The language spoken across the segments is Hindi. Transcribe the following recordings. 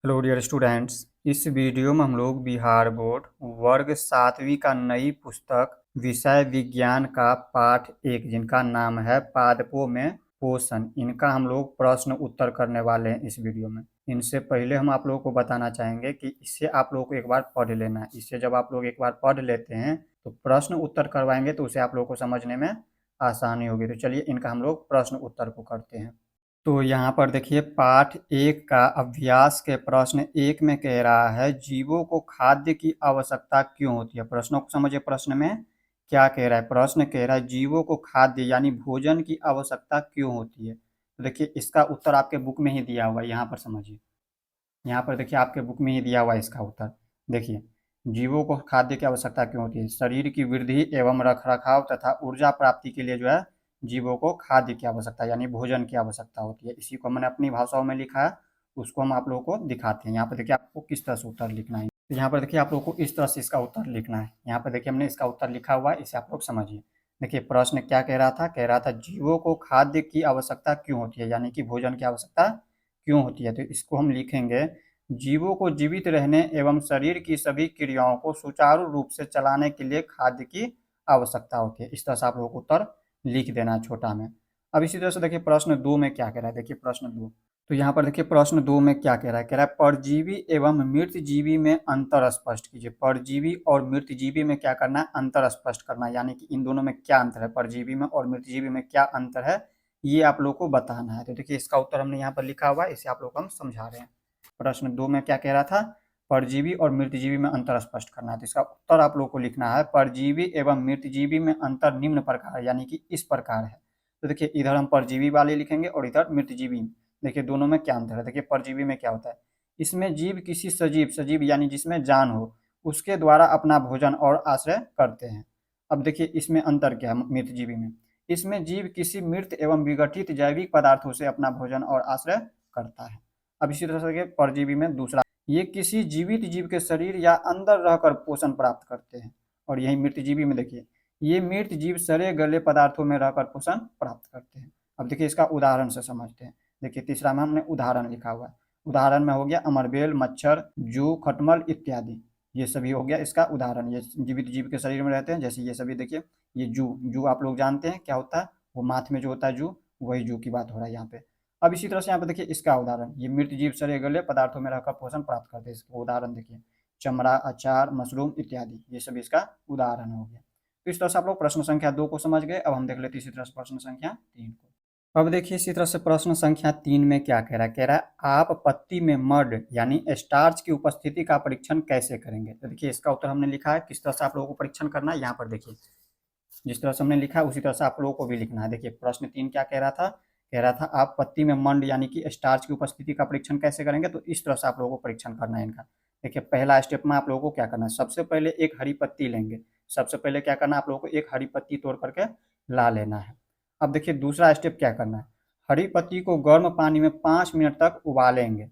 Hello dear students. इस वीडियो में हम लोग बिहार बोर्ड वर्ग 7वीं का नई पुस्तक विषय विज्ञान का पाठ 1 जिनका नाम है पादपों में पोषण, इनका हम लोग प्रश्न उत्तर करने वाले हैं इस वीडियो में। इनसे पहले हम आप लोगों को बताना चाहेंगे कि इससे आप लोगों को एक बार पढ़ लेना है। इससे जब आप लोग एक बार पढ़ लेते हैं तो प्रश्न उत्तर करवाएंगे तो उसे आप लोगों को समझने में आसानी होगी। तो चलिए इनका हम लोग प्रश्न उत्तर को करते हैं। तो यहाँ पर देखिए पाठ 1 का अभ्यास के प्रश्न 1 में कह रहा है जीवों को खाद्य की आवश्यकता क्यों होती है। प्रश्नों को समझिए, प्रश्न में क्या कह रहा है। प्रश्न कह रहा है जीवों को खाद्य यानी भोजन की आवश्यकता क्यों होती है। तो देखिए इसका उत्तर आपके बुक में ही दिया हुआ है, यहाँ पर समझिए। यहाँ पर देखिए आपके बुक में ही दिया हुआ है इसका उत्तर। देखिए जीवों को खाद्य की आवश्यकता क्यों होती है। शरीर की वृद्धि एवं रखरखाव तथा ऊर्जा प्राप्ति के लिए जो है जीवों को खाद्य की आवश्यकता यानी भोजन की आवश्यकता होती है। इसी को मैंने अपनी भाषाओं में लिखा है, उसको हम आप लोगों को दिखाते हैं। यहाँ पर देखिए आपको किस तरह से उत्तर लिखना है। तो यहाँ पर देखिए आप लोगों को इस तरह से इसका उत्तर लिखना है। यहाँ पर देखिए हमने इसका उत्तर लिखा हुआ है, इसे आप लोग समझिए। देखिए प्रश्न क्या कह रहा था, कह रहा था जीवों को खाद्य की आवश्यकता क्यों होती है यानी कि भोजन की आवश्यकता क्यों होती है। तो इसको हम लिखेंगे जीवों को जीवित रहने एवं शरीर की सभी क्रियाओं को सुचारू रूप से चलाने के लिए खाद्य की आवश्यकता होती है। इस तरह से आप लोगों को उत्तर लिख देना है छोटा में। अब इसी तरह से देखिए प्रश्न 2 में क्या कह रहा है। देखिए प्रश्न 2, तो यहाँ पर देखिए प्रश्न 2 में क्या कह रहा है। कह रहा है परजीवी एवं मृतजीवी में अंतर स्पष्ट कीजिए। परजीवी और मृतजीवी में क्या करना है, अंतर स्पष्ट करना है, यानी कि इन दोनों में क्या अंतर है, परजीवी में और मृतजीवी में क्या अंतर है, ये आप लोग को बताना है। तो देखिए इसका उत्तर हमने यहाँ पर लिखा हुआ है, इसे आप लोग को हम समझा रहे हैं। प्रश्न 2 में क्या कह रहा था, परजीवी और मृतजीवी में अंतर स्पष्ट करना है। तो इसका उत्तर आप लोग को लिखना है परजीवी एवं मृतजीवी में अंतर निम्न प्रकार यानी कि इस प्रकार है। तो देखिए इधर हम परजीवी वाले लिखेंगे और इधर मृतजीवी। देखिए दोनों में क्या अंतर है। देखिए परजीवी में क्या होता है, इसमें जीव किसी सजीव, सजीव यानी जिसमें जान हो, उसके द्वारा अपना भोजन और आश्रय करते हैं। अब देखिए इसमें अंतर क्या है मृतजीवी में, इसमें जीव किसी मृत एवं विघटित जैविक पदार्थों से अपना भोजन और आश्रय करता है। अब इसी तरह से परजीवी में दूसरा, ये किसी जीवित जीव के शरीर या अंदर रहकर पोषण प्राप्त करते हैं। और यही मृतजीवी में देखिए ये मृत जीव सड़े गले पदार्थों में रहकर पोषण प्राप्त करते हैं। अब देखिए इसका उदाहरण से समझते हैं। देखिए तीसरा में हमने उदाहरण लिखा हुआ है। उदाहरण में हो गया अमरबेल, मच्छर, जू, खटमल इत्यादि, ये सभी हो गया इसका उदाहरण। ये जीवित जीव के शरीर में रहते हैं, जैसे ये सभी देखिए। ये जू, जू आप लोग जानते हैं क्या होता है, वो माथ में जो होता है जू, वही जू की बात हो रहा है यहाँ पे। अब इसी तरह से यहाँ पे देखिए इसका उदाहरण, ये मृत जीव सड़े गले पदार्थों में रहकर पोषण प्राप्त करते हैं। इसका उदाहरण देखिए चमड़ा, अचार, मशरूम इत्यादि, ये सभी इसका उदाहरण हो गया। तो इस तरह से आप लोग प्रश्न संख्या 2 को समझ गए। अब हम देख लेते हैं इसी तरह से प्रश्न संख्या 3 को। अब देखिए इसी तरह से प्रश्न संख्या 3 में क्या कह रहा है। कह रहा है आप पत्ती में मड यानी स्टार्च की उपस्थिति का परीक्षण कैसे करेंगे। तो देखिए इसका उत्तर हमने लिखा है, किस तरह से आप लोगों को परीक्षण करना है। यहाँ पर देखिए जिस तरह से हमने लिखा है उसी तरह से आप लोगों को भी लिखना है। देखिए प्रश्न 3 क्या कह रहा था, कह रहा था आप पत्ती में मंड यानी कि स्टार्च की उपस्थिति का परीक्षण कैसे करेंगे। तो इस तरह से आप लोगों को परीक्षण करना है इनका। देखिए पहला स्टेप में आप लोगों को क्या करना है, सबसे पहले एक हरी पत्ती लेंगे। सबसे पहले क्या करना है, आप लोगों को एक हरी पत्ती तोड़ करके ला लेना है। अब देखिए दूसरा स्टेप क्या करना है, हरी पत्ती को गर्म पानी में 5 मिनट तक उबालेंगे।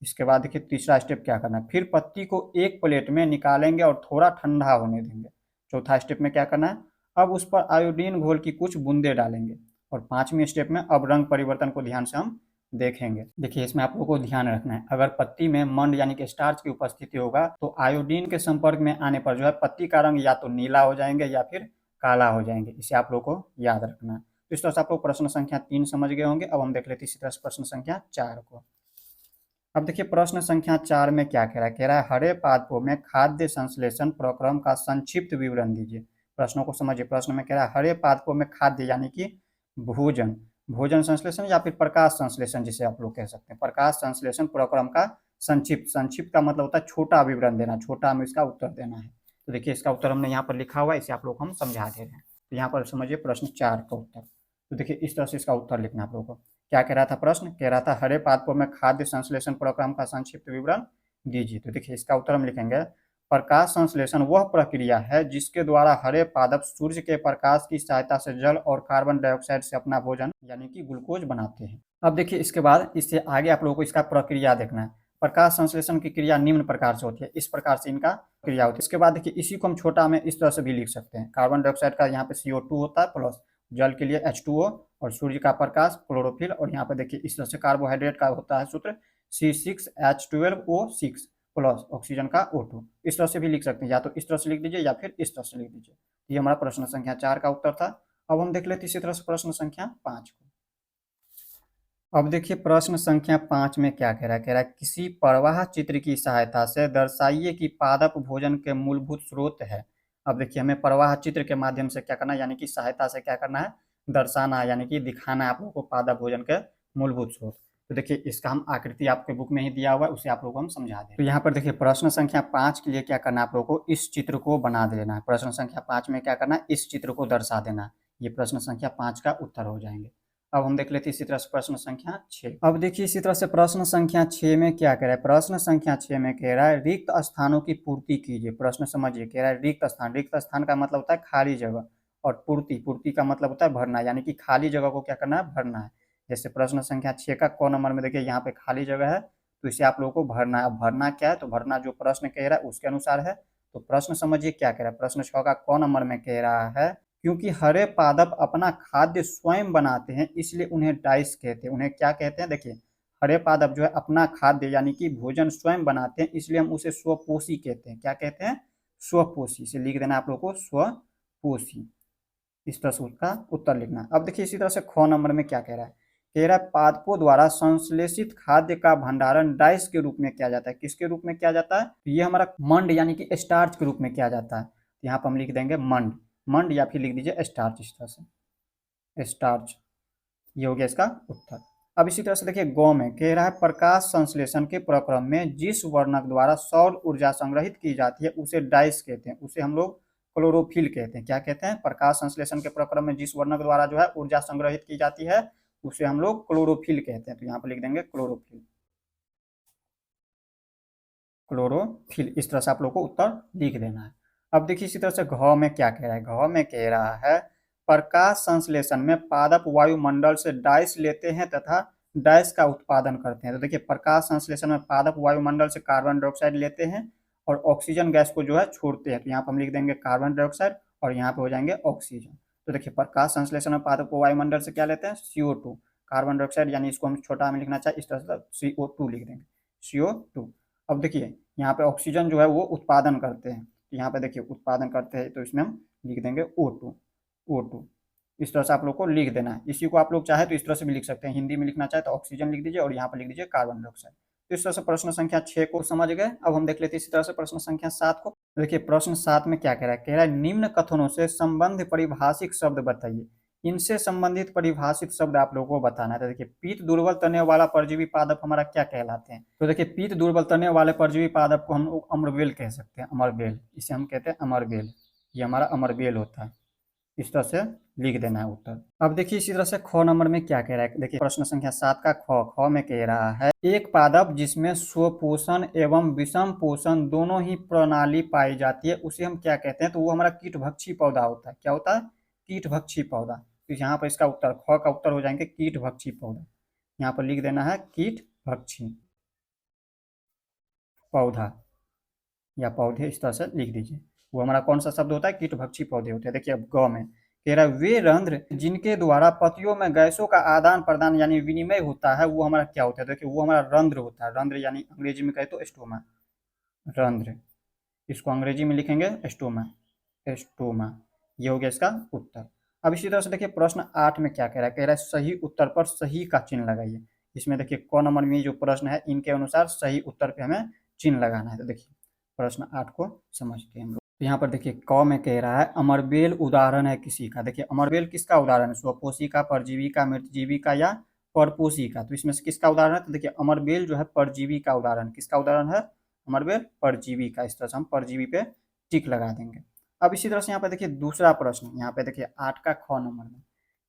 इसके बाद देखिए तीसरा स्टेप क्या करना है, फिर पत्ती को एक प्लेट में निकालेंगे और थोड़ा ठंडा होने देंगे। चौथा स्टेप में क्या करना है, अब उस पर आयोडीन घोल की कुछ बूंदे डालेंगे। और 5वें स्टेप में अब रंग परिवर्तन को ध्यान से हम देखेंगे। देखिए इसमें आप लोगों को ध्यान रखना है, अगर पत्ती में मंड यानी कि स्टार्च की उपस्थिति होगा तो आयोडीन के संपर्क में आने पर जो है पत्ती का रंग या तो नीला हो जाएंगे या फिर काला हो जाएंगे। इसे आप लोग को याद रखना है। तो इस तरह से आप लोग प्रश्न संख्या 3 समझ गए होंगे। अब हम देख लेते हैं इसी तरह से प्रश्न संख्या 4 को। अब देखिए प्रश्न संख्या 4 में क्या कह रहा है, कह रहा है हरे पादपों में खाद्य संश्लेषण प्रक्रम का संक्षिप्त विवरण दीजिए। प्रश्नों को समझिए। प्रश्न में कह रहा है हरे पादपों में खाद्य यानी कि भोजन, भोजन संश्लेषण या फिर प्रकाश संश्लेषण जिसे आप लोग कह सकते हैं, प्रकाश संश्लेषण प्रक्रम का संक्षिप्त, संक्षिप्त का मतलब होता है छोटा विवरण देना, छोटा में इसका उत्तर देना है। तो देखिए इसका उत्तर हमने यहाँ पर लिखा हुआ है, इसे आप लोग हम समझा दे रहे हैं। तो यहाँ पर समझिए प्रश्न 4 का उत्तर। तो देखिए इस तरह से इसका उत्तर लिखना आप लोगों को। क्या कह रहा था प्रश्न, कह रहा था हरे पादपों में खाद्य संश्लेषण प्रक्रम का संक्षिप्त विवरण दीजिए। तो देखिए इसका उत्तर हम लिखेंगे प्रकाश संश्लेषण वह प्रक्रिया है जिसके द्वारा हरे पादप सूर्य के प्रकाश की सहायता से जल और कार्बन डाइऑक्साइड से अपना भोजन यानी कि ग्लूकोज बनाते हैं। अब देखिए इसके बाद इससे आगे आप लोगों को इसका प्रक्रिया देखना है। प्रकाश संश्लेषण की क्रिया निम्न प्रकार से होती है, इस प्रकार से इनका क्रिया होती है। इसके बाद देखिए इसी को हम छोटा में इस तरह से भी लिख सकते हैं, कार्बन डाइऑक्साइड का यहाँ पे CO2 होता है प्लस जल के लिए H2O और सूर्य का प्रकाश क्लोरोफिल, और यहाँ पे देखिए इस तरह से कार्बोहाइड्रेट का होता है सूत्र C6H12O6 प्लस ऑक्सीजन का O2। इस तरह से भी लिख सकते हैं, या तो इस तरह से लिख दीजिए या फिर इस तरह से लिख दीजिए। ये हमारा प्रश्न संख्या 4 का उत्तर था। अब हम देख लेते इसी तरह से प्रश्न संख्या 5 को। अब देखिए प्रश्न संख्या 5 में क्या कह रहा है, किसी प्रवाह चित्र की सहायता से दर्शाइए कि पादप भोजन के मूलभूत स्रोत है। अब देखिए हमें प्रवाह चित्र के माध्यम से क्या करना है, यानी कि सहायता से क्या करना है, दर्शाना है, यानी कि दिखाना है आप लोगों को पादप भोजन के मूलभूत स्रोत। तो देखिए इसका हम आकृति आपके बुक में ही दिया हुआ है, उसे आप लोगों को हम समझा दें। तो यहाँ पर देखिए प्रश्न संख्या 5 के लिए क्या करना है, आप लोगों को इस चित्र को बना देना है। प्रश्न संख्या 5 में क्या करना है, इस चित्र को दर्शा देना है। ये प्रश्न संख्या 5 का उत्तर हो जाएंगे। अब हम देख लेते हैं इसी तरह से प्रश्न संख्या 6। अब देखिए इसी तरह से प्रश्न संख्या 6 में क्या कह रहा है, प्रश्न संख्या 6 में कह रहा है रिक्त स्थानों की पूर्ति कीजिए। प्रश्न समझिए, कह रहा है रिक्त स्थान। रिक्त स्थान का मतलब होता है खाली जगह, और पूर्ति, पूर्ति का मतलब होता है भरना, यानी कि खाली जगह को क्या करना है, भरना है। जैसे प्रश्न संख्या 6 का क नंबर में देखिए यहाँ पे खाली जगह है, तो इसे आप लोगों को भरना है। अब भरना क्या है, तो भरना जो प्रश्न कह रहा है उसके अनुसार है। तो प्रश्न समझिए क्या कह रहा है, प्रश्न 6 का क नंबर में कह रहा है क्योंकि हरे पादप अपना खाद्य स्वयं बनाते हैं इसलिए उन्हें डाइस कहते हैं। उन्हें क्या कहते हैं, देखिए हरे पादप जो है अपना खाद्य यानी कि भोजन स्वयं बनाते हैं, इसलिए हम उसे स्वपोषी कहते हैं। क्या कहते हैं, स्वपोषी। से लिख देना आप लोग को स्वपोषी। इस तरह से उसका उत्तर लिखना। अब देखिए इसी तरह से ख नंबर में क्या कह रहा है, कह रहा है पादपों द्वारा संश्लेषित खाद्य का भंडारण डाइस के रूप में किया जाता है। किसके रूप में किया जाता है, ये हमारा मंड यानी कि स्टार्च के रूप में किया जाता है। यहाँ पर हम लिख देंगे मंड, मंड या फिर लिख दीजिए स्टार्च। इस तरह से स्टार्च, ये हो गया इसका उत्तर। अब इसी तरह से देखिए गौ में कह रहा है प्रकाश संश्लेषण के प्रक्रम में जिस वर्णक द्वारा सौर ऊर्जा संग्रहित की जाती है उसे डाइस कहते हैं, उसे हम लोग क्लोरोफिल कहते हैं। क्या कहते हैं, प्रकाश संश्लेषण के प्रक्रम में जिस वर्णक द्वारा जो है ऊर्जा संग्रहित की जाती है उसे हम लोग क्लोरोफिल कहते हैं। तो यहाँ पर लिख देंगे क्लोरोफिल, क्लोरोफिल। इस तरह से आप लोग को उत्तर लिख देना है। अब देखिए इसी तरह से घ में क्या कह रहा है, घ में कह रहा है प्रकाश संश्लेषण में पादप वायुमंडल से डाइस लेते हैं तथा डाइस का उत्पादन करते हैं। तो देखिए प्रकाश संश्लेषण में पादप वायुमंडल से कार्बन डाइऑक्साइड लेते हैं और ऑक्सीजन गैस को जो है छोड़ते हैं। तो यहाँ पर हम लिख देंगे कार्बन डाइऑक्साइड और यहाँ पे हो जाएंगे ऑक्सीजन। तो देखिए प्रकाश संश्लेषण में पादप वायुमंडल से क्या लेते हैं, CO2, कार्बन डाइऑक्साइड, यानी इसको हम छोटा में लिखना चाहे इस तरह से CO2 लिख देंगे, CO2। अब देखिए यहाँ पे ऑक्सीजन जो है वो उत्पादन करते हैं, यहाँ पे देखिए उत्पादन करते हैं, तो इसमें हम लिख देंगे O2। इस तरह से आप लोग को लिख देना है। इसी को आप लोग चाहे तो इस तरह से भी लिख सकते हैं, हिंदी में लिखना चाहे तो ऑक्सीजन लिख दीजिए और यहाँ पर लिख दीजिए कार्बन डाइऑक्साइड। तो इस तरह से प्रश्न संख्या 6 को समझ गए। अब हम देख लेते हैं इसी तरह से प्रश्न संख्या 7 को। देखिए प्रश्न 7 में क्या कह रहा है, कह रहा है निम्न कथनों से संबंध परिभाषिक शब्द बताइए। इनसे संबंधित परिभाषित शब्द आप लोगों को बताना है। तो देखिए पीत दुर्बल तने वाला परजीवी पादप हमारा क्या कहलाते हैं, तो देखिए पीत दुर्बल तने वाले परजीवी पादप को हम लोग अमरबेल कह सकते हैं, अमरबेल, इसे हम कहते हैं अमरबेल। ये हमारा अमरबेल होता है। इस तरह से लिख देना है उत्तर। अब देखिए इसी तरह से ख नंबर में क्या कह रहा है, देखिए प्रश्न संख्या 7 का ख में कह रहा है एक पादप जिसमें स्वपोषण एवं विषम पोषण दोनों ही प्रणाली पाई जाती है उसे हम क्या कहते हैं, तो वो हमारा कीटभक्षी पौधा होता है। क्या होता है, कीटभक्षी पौधा। तो यहाँ पर इसका उत्तर, ख का उत्तर हो जाएंगे कीटभक्षी पौधा। यहाँ पर लिख देना है कीटभक्षी पौधा या पौधे, इस तरह से लिख दीजिए। वो हमारा कौन सा शब्द होता है, कीटभक्षी पौधे होते हैं। देखिए अब ग में कह रहा है वे रंध्र जिनके द्वारा पत्तियों में गैसों का आदान प्रदान यानी विनिमय होता है वो हमारा क्या होता है, देखिए वो हमारा रंध्र होता है। रंध्र यानी अंग्रेजी में कहे तो स्टोमा, रंध्र, इसको अंग्रेजी में लिखेंगे स्टोमा, स्टोमा। ये हो गया इसका उत्तर। अब इसी तरह से देखिए प्रश्न 8 में क्या कह रहा है, कह रहा है सही उत्तर पर सही का चिन्ह लगाइए। इसमें देखिए क नंबर में जो प्रश्न है इनके अनुसार सही उत्तर पे हमें चिन्ह लगाना है। तो देखिए प्रश्न 8 को समझते हैं हम लोग। तो यहाँ पर देखिए क में कह रहा है अमरबेल उदाहरण है किसी का। देखिए अमरबेल किसका उदाहरण है, स्वपोषी का, परजीवी का, मृतजीवी का या परपोषी का। तो इसमें से किसका उदाहरण है, तो देखिए अमरबेल जो है परजीवी का उदाहरण। किसका उदाहरण है, अमरबेल परजीवी का। इस तरह से हम परजीवी पे टिक लगा देंगे। अब इसी तरह से यहाँ पे देखिए दूसरा प्रश्न, यहाँ पे देखिए 8 का ख नंबर में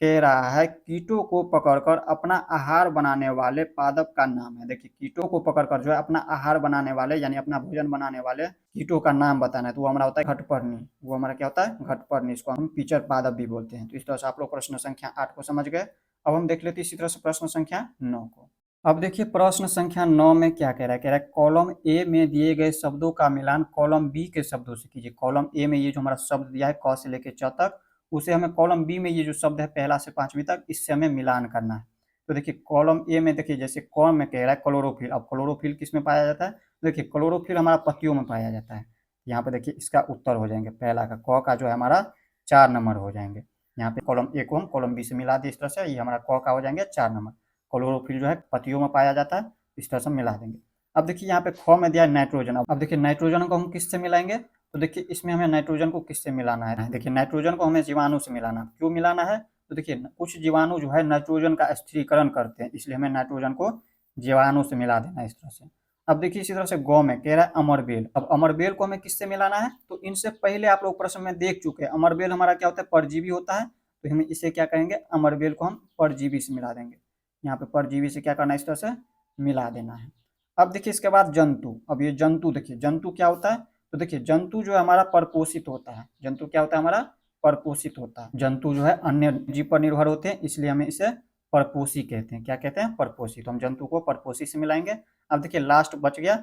कह रहा है कीटों को पकड़कर अपना आहार बनाने वाले पादप का नाम है। देखिए कीटों को पकड़कर जो है अपना आहार बनाने वाले यानी अपना भोजन बनाने वाले कीटों का नाम बताना है। तो वो हमारा होता है घटपर्णी। वो हमारा क्या होता है, घटपर्णी। इसको हम पिचर पादप भी बोलते हैं। तो इस तरह से आप लोग प्रश्न संख्या 8 को समझ गए। अब हम देख लेते हैं इसी तरह से प्रश्न संख्या 9 को। अब देखिए प्रश्न संख्या 9 में क्या कह रहा है, कह रहा है कॉलम ए में दिए गए शब्दों का मिलान कॉलम बी के शब्दों से कीजिए। कॉलम ए में ये जो हमारा शब्द दिया है क से लेकर च तक, उसे हमें कॉलम बी में ये जो शब्द है पहला से 5वीं तक, इससे हमें मिलान करना है। तो देखिए कॉलम ए में देखिए जैसे कॉलम में कह रहा है क्लोरोफिल। अब क्लोरोफिल किस में पाया जाता है? देखिए क्लोरोफिल हमारा पत्तियों में पाया जाता है। यहाँ पे देखिए इसका उत्तर हो जाएंगे पहला का, क का जो है हमारा 4 नंबर हो जाएंगे। यहाँ पे कॉलम ए को हम कॉलम बी से मिला दें इस तरह से, ये हमारा क का हो जाएंगे 4 नंबर। क्लोरोफिल जो है पत्तियों में पाया जाता है, इस तरह से मिला देंगे। अब देखिए यहाँ पे ख में दिया नाइट्रोजन। अब देखिए नाइट्रोजन को हम किससे मिलाएंगे? तो देखिए इसमें हमें नाइट्रोजन को किससे मिलाना है? देखिए नाइट्रोजन को हमें जीवाणु से मिलाना। क्यों मिलाना है? तो देखिए कुछ जीवाणु जो है नाइट्रोजन का स्थिरीकरण करते हैं, इसलिए हमें नाइट्रोजन को जीवाणु से मिला देना है इस तरह से। अब देखिए इसी तरह से गौ में कह रहा है अमरबेल। अब अमरबेल को हमें किससे मिलाना है? तो इनसे पहले आप लोग प्रश्न में देख चुके हैं, अमरबेल हमारा क्या होता है? परजीवी होता है। तो हम इसे क्या कहेंगे? अमरबेल को हम परजीवी से मिला देंगे। यहाँ पे परजीवी से क्या करना है? इस तरह से मिला देना है। अब देखिए इसके बाद जंतु। अब ये जंतु देखिए जंतु क्या होता है? तो देखिए जंतु जो है हमारा परपोषित होता है। जंतु क्या होता है? हमारा परपोषित होता है। जंतु जो है अन्य जीव पर निर्भर होते हैं, इसलिए हमें इसे परपोषी कहते हैं। क्या कहते हैं? परपोषी। तो हम जंतु को परपोषी से मिलाएंगे। अब देखिए लास्ट बच गया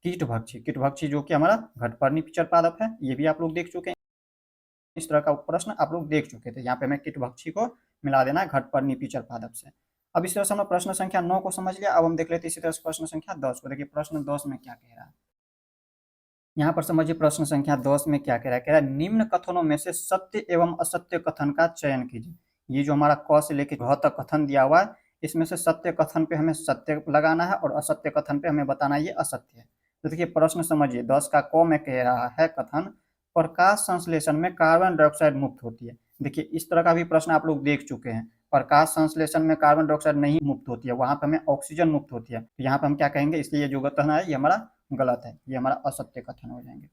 कीटभक्षी। कीटभक्षी जो कि हमारा घटपर्णी पिचर पादप है, ये भी आप लोग देख चुके हैं। इस तरह का प्रश्न आप लोग देख चुके थे। यहाँ पे हमें कीटभक्षी को मिला देना है घटपर्णी पिचर पादप से। अब इस तरह से हमने प्रश्न संख्या 9 को समझ लिया। अब हम देख लेते हैं इसी तरह से प्रश्न संख्या 10 को। देखिए प्रश्न 10 में क्या कह रहा है, यहाँ पर समझिए प्रश्न संख्या 10 में क्या कह रहा है। कह रहा है निम्न कथनों में से सत्य एवं असत्य कथन का चयन कीजिए। ये जो हमारा क से लेकर घ तक कथन दिया हुआ है, इसमें से सत्य कथन पे हमें सत्य लगाना है और असत्य कथन पे हमें बताना ये असत्य है। तो देखिए प्रश्न समझिए 10 का क में कह रहा है कथन, प्रकाश संश्लेषण में कार्बन डाइऑक्साइड मुक्त होती है। देखिए इस तरह का भी प्रश्न आप लोग देख चुके हैं। प्रकाश संश्लेषण में कार्बन डाइऑक्साइड नहीं मुक्त होती है, वहां पर हमें ऑक्सीजन मुक्त होती है। तो यहाँ पर हम क्या कहेंगे? इसलिए जो कथन है ये हमारा गलत है, ये हमारा असत्य कथन हो जाएंगे।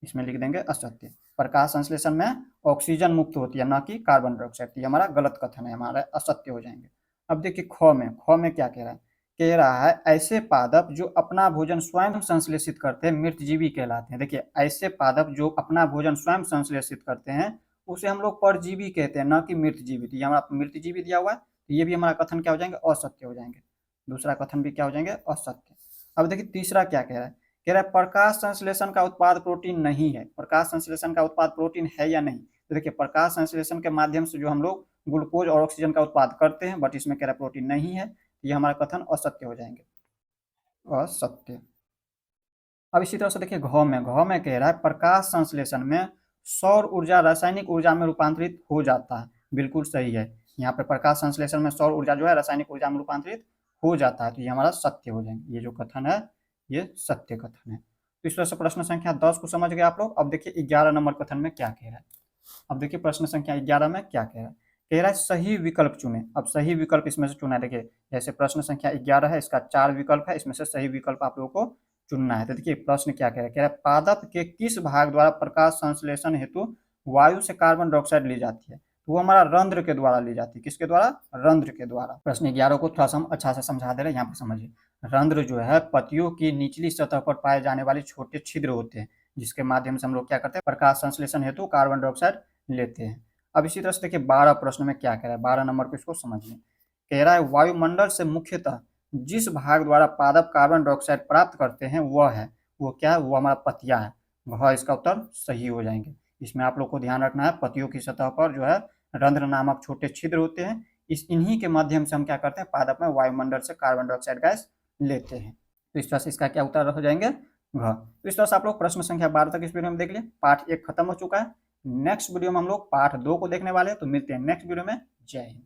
इसमें लिख देंगे असत्य। प्रकाश संश्लेषण में ऑक्सीजन मुक्त होती है, ना कि कार्बन डाइऑक्साइड। ये हमारा गलत कथन है, हमारा असत्य हो जाएंगे। अब देखिए ख में क्या कह रहा है? कह रहा है ऐसे पादप जो अपना भोजन स्वयं संश्लेषित करते हैं मृतजीवी कहलाते हैं। देखिए ऐसे पादप जो अपना भोजन स्वयं संश्लेषित करते हैं उसे हम लोग परजीवी कहते हैं, ना कि मृतजीवी। तो ये हमारा मृतजीवी दिया हुआ है, तो ये भी हमारा कथन क्या हो जाएंगे? असत्य हो जाएंगे। दूसरा कथन भी क्या हो जाएंगे? असत्य। अब देखिए तीसरा क्या कह रहा है? कह रहा है प्रकाश संश्लेषण का उत्पाद प्रोटीन नहीं है। प्रकाश संश्लेषण का उत्पाद प्रोटीन है या नहीं? तो देखिए प्रकाश संश्लेषण के माध्यम से जो हम लोग ग्लूकोज और ऑक्सीजन का उत्पाद करते हैं, बट इसमें कह रहा है प्रोटीन नहीं है, ये हमारा कथन असत्य हो जाएंगे। असत्य। अब इसी तरह से देखिए घ में कह रहा है प्रकाश संश्लेषण में सौर ऊर्जा रासायनिक ऊर्जा में रूपांतरित हो जाता है। बिल्कुल सही है, यहाँ पे प्रकाश संश्लेषण में सौर ऊर्जा जो है रासायनिक ऊर्जा में रूपांतरित हो जाता है, तो ये हमारा सत्य हो जाएंगे। ये जो कथन है ये सत्य कथन है। तो इस तरह से प्रश्न संख्या 10 को समझ गए आप लोग। अब देखिए 11 नंबर कथन में क्या कह रहा है। अब देखिए प्रश्न संख्या 11 में क्या कह रहा है। कह रहा है सही विकल्प चुने। अब सही विकल्प इसमें से चुना है। देखिए जैसे प्रश्न संख्या 11 है, इसका 4 विकल्प है, इसमें से सही विकल्प आप लोगों को चुनना है। तो देखिए प्रश्न क्या कह रहा है। कह रहा है पादप के किस भाग द्वारा प्रकाश संश्लेषण हेतु वायु से कार्बन डाइऑक्साइड ली जाती है? तो वो हमारा रंध्र के द्वारा ली जाती है। किसके द्वारा? रंध्र के द्वारा। प्रश्न 11 को थोड़ा सा हम अच्छा से समझा दे रहे हैं, यहाँ पर समझिए। रंध्र जो है पत्तियों की निचली सतह पर पाए जाने वाले छोटे छिद्र होते हैं, जिसके माध्यम से हम लोग क्या करते हैं? प्रकाश संश्लेषण हेतु कार्बन डाइऑक्साइड लेते हैं। अब इसी तरह से देखिए 12 प्रश्न में क्या कह रहा है, 12 नंबर को इसको समझिए। कह रहा है वायुमंडल से मुख्यतः जिस भाग द्वारा पादप कार्बन डाइऑक्साइड प्राप्त करते हैं वह है, वो क्या है? वो हमारा पत्तियां है। वह इसका उत्तर सही हो जाएंगे। इसमें आप लोग को ध्यान रखना है पत्तियों की सतह पर जो है रंध्र नामक छोटे छिद्र होते हैं, इन्हीं के माध्यम से हम क्या करते हैं? पादप में वायुमंडल से कार्बन डाइऑक्साइड गैस लेते हैं। तो इस तरह से इसका क्या उत्तर हो जाएंगे? घ। तो इस तरह से आप लोग प्रश्न संख्या 12 तक इस वीडियो में देख लिया। पार्ट 1 खत्म हो चुका है। नेक्स्ट वीडियो में हम लोग पार्ट 2 को देखने वाले हैं। तो मिलते हैं नेक्स्ट वीडियो में। जय हिंद।